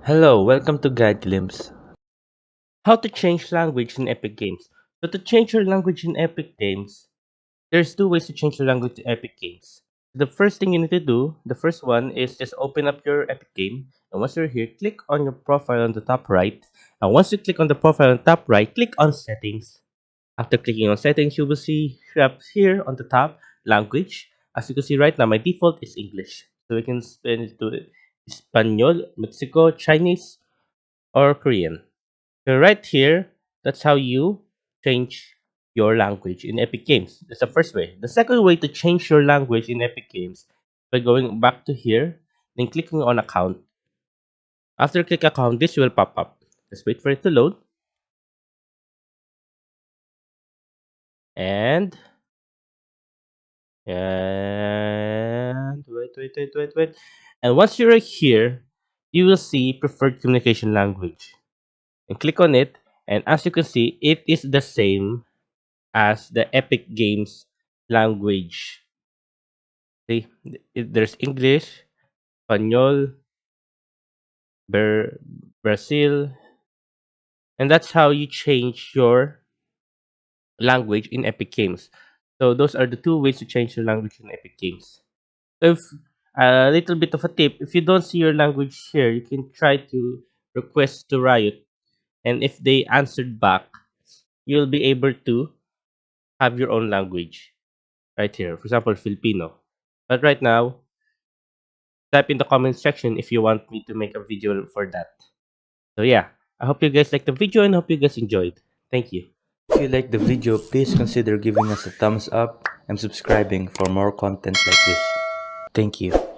Hello, welcome to Guide Glimpse. How to change language in Epic Games. So to change your language in Epic Games, there's two ways to change your language in Epic Games. The first thing you need to do, the first one is just open up your Epic game, and once you're here, click on your profile on the top right. And once you click on the profile on the top right, click on settings. After clicking on settings, you will see up here on the top language. As you can see right now, my default is English. So we can spin it to Espanol, Mexico, Chinese, or Korean. So right here, that's how you change your language in Epic Games. That's the first way. The second way to change your language in Epic Games by going back to here, then clicking on account. After click account, this will pop up. Just wait for it to load. And wait. And once you're here, you will see preferred communication language. And click on it. And as you can see, it is the same as the Epic Games language. See, there's English, Espanol, Brazil, and that's how you change your language in Epic Games. So those are the two ways to change your language in Epic Games. So if a little bit of a tip, if you don't see your language here, you can try to request to Riot, and if they answered back, you'll be able to have your own language right here. For example, Filipino. But right now, type in the comment section if you want me to make a video for that. So yeah, I hope you guys liked the video and hope you guys enjoyed. Thank you. If you like the video, please consider giving us a thumbs up and subscribing for more content like this. Thank you.